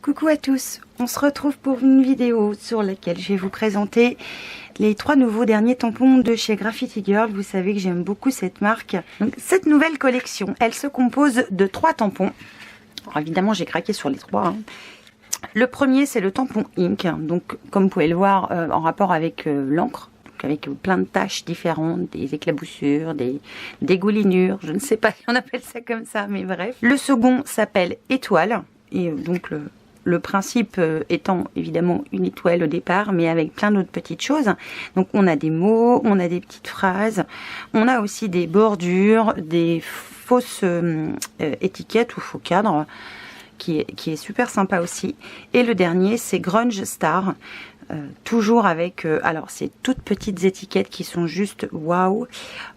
Coucou à tous, on se retrouve pour une vidéo sur laquelle je vais vous présenter les 3 nouveaux derniers tampons de chez Graffiti Girl. Vous savez que j'aime beaucoup cette marque. Donc, cette nouvelle collection, elle se compose de 3 tampons. Alors, évidemment, j'ai craqué sur les 3. Hein. Le premier, c'est le tampon Ink. Donc, comme vous pouvez le voir, en rapport avec l'encre. Avec plein de taches différentes, des éclaboussures, des dégoulinures. Je ne sais pas si on appelle ça comme ça, mais bref. Le second s'appelle Étoile. Et donc, le principe étant évidemment une étoile au départ, mais avec plein d'autres petites choses. Donc on a des mots, on a des petites phrases, on a aussi des bordures, des fausses étiquettes ou faux cadres, qui est super sympa aussi. Et le dernier, c'est Grunge Star. Toujours avec, alors ces toutes petites étiquettes qui sont juste waouh.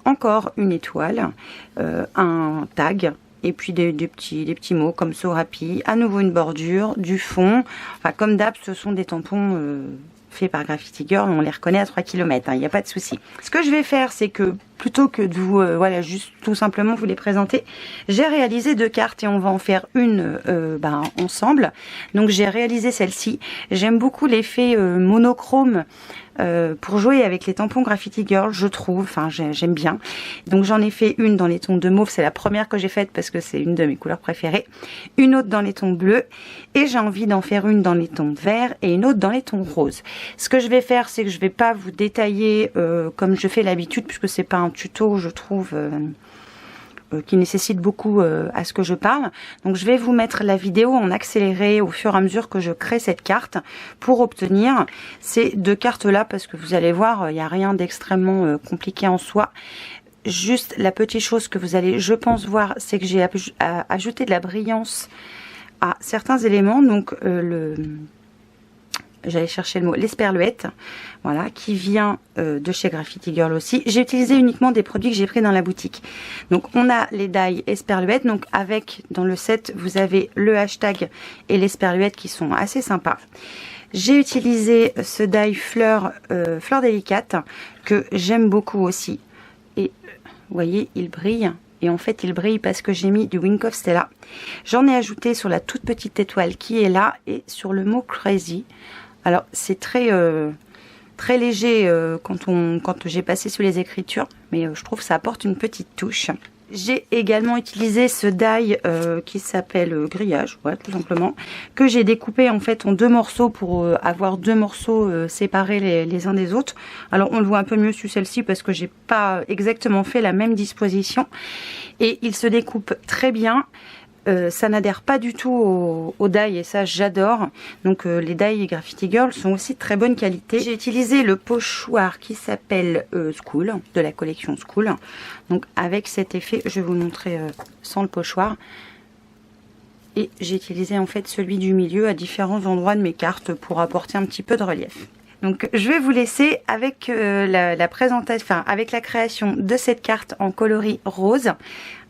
Encore une étoile, un tag. Et puis des petits mots comme So Happy, à nouveau une bordure, du fond. Enfin, comme d'hab, ce sont des tampons faits par Graffiti Girl, on les reconnaît à 3 km, il n'y a pas de souci. Ce que je vais faire, c'est que plutôt que de vous, voilà, juste tout simplement vous les présenter, j'ai réalisé 2 cartes et on va en faire une ensemble. Donc j'ai réalisé celle-ci. J'aime beaucoup l'effet monochrome pour jouer avec les tampons Graffiti Girl, je trouve, enfin j'aime bien. Donc j'en ai fait une dans les tons de mauve, c'est la première que j'ai faite parce que c'est une de mes couleurs préférées. Une autre dans les tons bleus et j'ai envie d'en faire une dans les tons verts et une autre dans les tons roses. Ce que je vais faire, c'est que je vais pas vous détailler comme je fais l'habitude puisque c'est pas un tuto, je trouve, qui nécessite beaucoup à ce que je parle. Donc je vais vous mettre la vidéo en accéléré au fur et à mesure que je crée cette carte pour obtenir ces 2 cartes là, parce que vous allez voir, il n'y a rien d'extrêmement compliqué en soi. Juste la petite chose que vous allez, je pense, voir, c'est que j'ai ajouté de la brillance à certains éléments. Donc j'allais chercher le mot, l'esperluette, voilà, qui vient de chez Graffiti Girl aussi. J'ai utilisé uniquement des produits que j'ai pris dans la boutique. Donc on a les die esperluette, donc avec, dans le set, vous avez le hashtag et l'esperluette qui sont assez sympas. J'ai utilisé ce die fleur délicate que j'aime beaucoup aussi. Et vous voyez, il brille. Et en fait, il brille parce que j'ai mis du Wink of Stella. J'en ai ajouté sur la toute petite étoile qui est là et sur le mot Crazy. Alors c'est très léger quand j'ai passé sur les écritures, mais je trouve que ça apporte une petite touche. J'ai également utilisé ce die qui s'appelle grillage, ouais, tout simplement, que j'ai découpé en fait en 2 morceaux pour avoir 2 morceaux séparés les uns des autres. Alors on le voit un peu mieux sur celle-ci parce que j'ai pas exactement fait la même disposition et il se découpe très bien. Ça n'adhère pas du tout au die et ça j'adore. Donc les die Graffiti Girl sont aussi de très bonne qualité. J'ai utilisé le pochoir qui s'appelle School, de la collection School. Donc avec cet effet, je vais vous montrer sans le pochoir. Et j'ai utilisé en fait celui du milieu à différents endroits de mes cartes pour apporter un petit peu de relief. Donc je vais vous laisser avec la présentation, enfin avec la création de cette carte en coloris rose,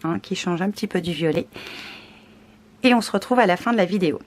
hein, qui change un petit peu du violet. Et on se retrouve à la fin de la vidéo.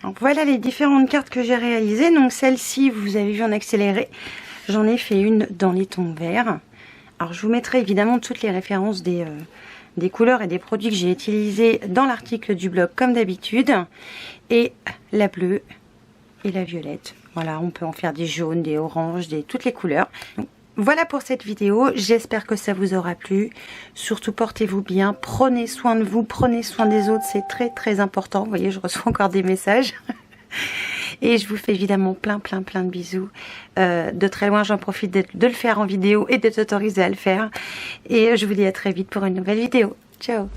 Donc voilà les différentes cartes que j'ai réalisées. Donc celle-ci, vous avez vu en accéléré, j'en ai fait une dans les tons verts. Alors je vous mettrai évidemment toutes les références des couleurs et des produits que j'ai utilisés dans l'article du blog comme d'habitude. Et la bleue et la violette. Voilà, on peut en faire des jaunes, des oranges, toutes les couleurs. Donc, voilà pour cette vidéo, j'espère que ça vous aura plu. Surtout portez-vous bien, prenez soin de vous, prenez soin des autres, c'est très très important. Vous voyez, je reçois encore des messages. Et je vous fais évidemment plein de bisous. De très loin, j'en profite de le faire en vidéo et de t'autoriser à le faire. Et je vous dis à très vite pour une nouvelle vidéo. Ciao!